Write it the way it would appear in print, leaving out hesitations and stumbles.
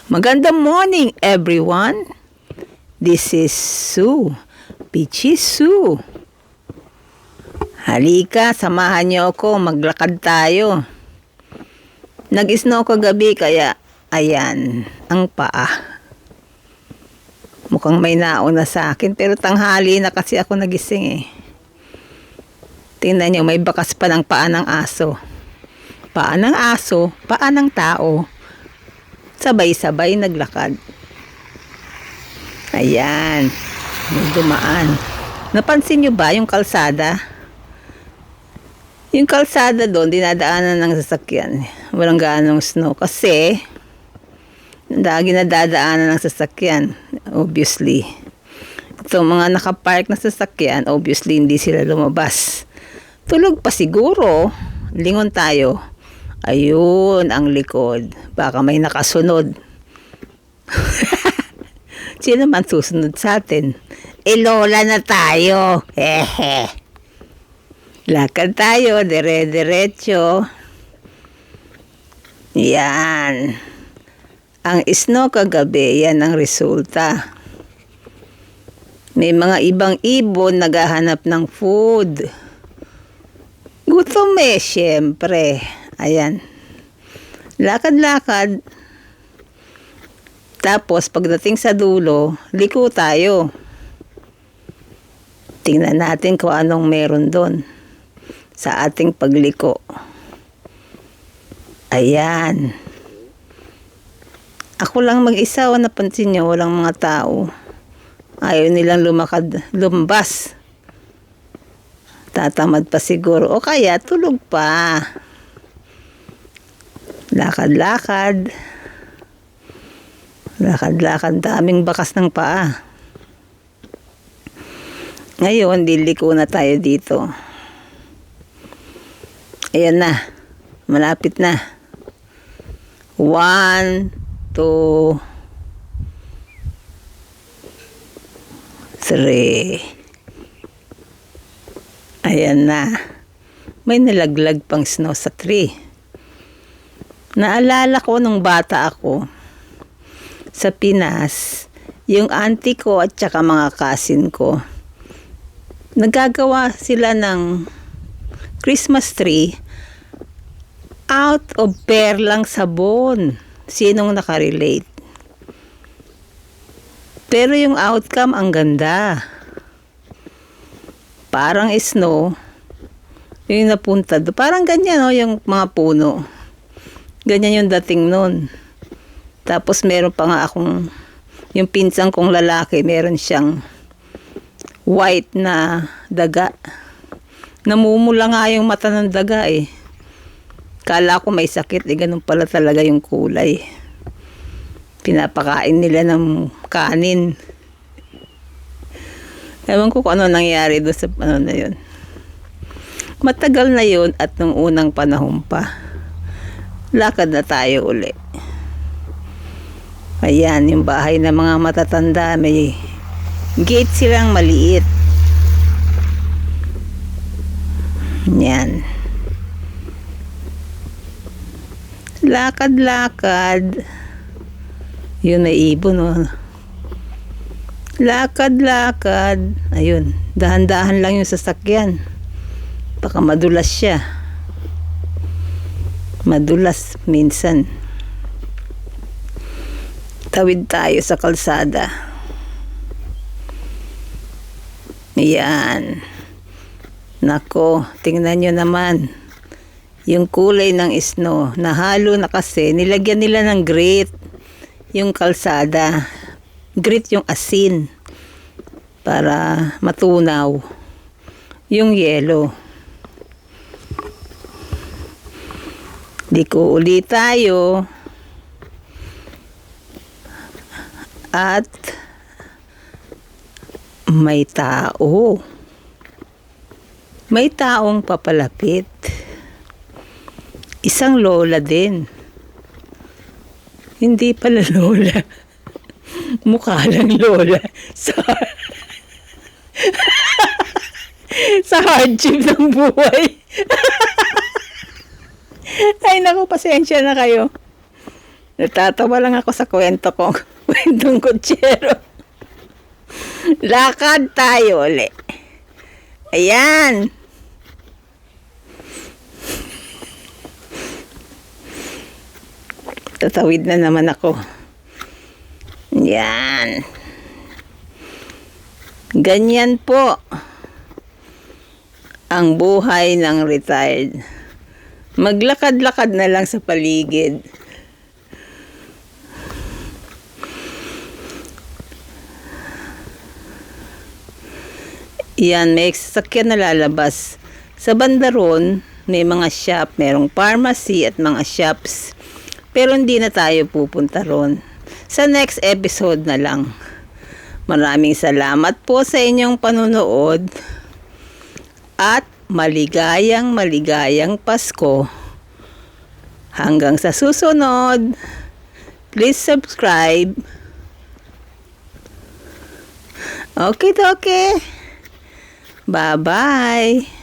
Magandang morning, everyone. This is Sue, Peachy Sue. Halika, samahan niyo ako, maglakad tayo. Nag-snow kagabi kaya, ayan, ang paa. Mukhang may nauna sa akin, pero tanghali na kasi ako nagising eh. Tingnan niyo, may bakas pa ng paa ng aso. Paa ng aso, paa ng tao. Sabay-sabay naglakad. Ayan, may dumaan. Napansin nyo ba yung kalsada? Yung kalsada doon, dinadaanan ng sasakyan. Walang gaanong snow. Kasi, nadadaanan ng sasakyan. Obviously. Itong mga nakapark na sasakyan, obviously hindi sila lumabas. Tulog pa siguro. Lingon tayo. Ayun, ang likod. Baka may nakasunod. Sino man susunod sa atin? Lola na tayo. Hehe. Lakad tayo, dire-diretso. Yan. Ang snow kagabi, yan ang resulta. May mga ibang ibon naghahanap ng food. Gutom eh, syempre. Ayan. Lakad-lakad. Tapos, pagdating sa dulo, liko tayo. Tingnan natin kung anong meron doon sa ating pagliko. Ayan. Ako lang mag-isa, napansin nyo, walang mga tao. Ayaw nilang lumabas. Tatamad pa siguro. O kaya, tulog pa. Lakad-lakad. Lakad-lakad. Daming bakas ng paa. Ngayon, diliko na tayo dito. Ayan na. Malapit na. 1, 2, 3. Ayan na. May nalaglag pang snow sa tree. Naalala ko nung bata ako sa Pinas, yung auntie ko at saka mga cousin ko, nagagawa sila ng Christmas tree out of perlang sabon. Sinong nakarelate? Pero yung outcome, ang ganda. Parang snow, yung napunta doon. Parang ganyan, no, yung mga puno. Ganyan yung dating nun. Tapos meron pa nga akong, yung pinsan kong lalaki, meron siyang white na daga. Namumula nga yung mata ng daga eh. Kala ko may sakit, ganun pala talaga yung kulay. Pinapakain nila ng kanin. Ewan ko kung ano nangyari doon sa ano na yun. Matagal na yun at nung unang panahon pa. Lakad na tayo uli. Ayan, yung bahay ng mga matatanda, may gate silang maliit. Yan. Lakad-lakad. Yun, may ibon, oh. Lakad-lakad. Ayun, dahan-dahan lang yung sasakyan. Baka madulas siya. Madulas minsan. Tawid tayo sa kalsada. Ayan. Nako, tingnan nyo naman. Yung kulay ng snow. Nahalo na kasi. Nilagyan nila ng grit. Yung kalsada. Grit yung asin. Para matunaw. Yung yellow. Liko ulit tayo. At may tao. May taong papalapit. Isang lola din. Hindi pala lola. Mukha lang lola. Sa hardship ng buhay. Ay naku, pasensya na kayo. Natatawa lang ako sa kwento ko. Kwentong kutsero. Lakad tayo uli. Ayan. Tatawid na naman ako. Yan. Ganyan po ang buhay ng retired. Maglakad-lakad na lang sa paligid. Yan, may sasakyan na lalabas. Sa banda ron, may mga shop, merong pharmacy at mga shops. Pero hindi na tayo pupunta ron. Sa next episode na lang. Maraming salamat po sa inyong panunood. At maligayang Pasko. Hanggang sa susunod. Please subscribe. Okay. Bye-bye.